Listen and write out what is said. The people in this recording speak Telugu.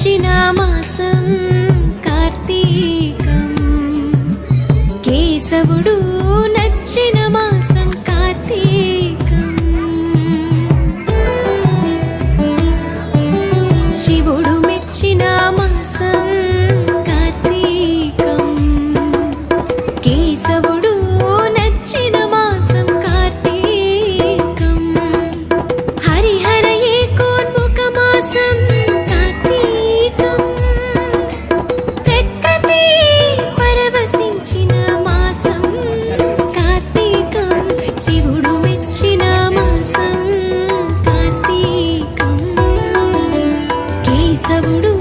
మెచ్చిన మాసం కార్తీకం కేశవుడు నచ్చిన మాసం కార్తీకం శివుడు మెచ్చిన మాసం కార్తీకం కేశవుడు నచ్చిన మాసం కార్తీకం హరిహర ఏకోన్ముఖ మాసం కార్తీకం ప్రకృతి పరవశించిన మాసం కార్తీకం శివుడు మెచ్చిన మాసం కార్తీకం కేశవుడు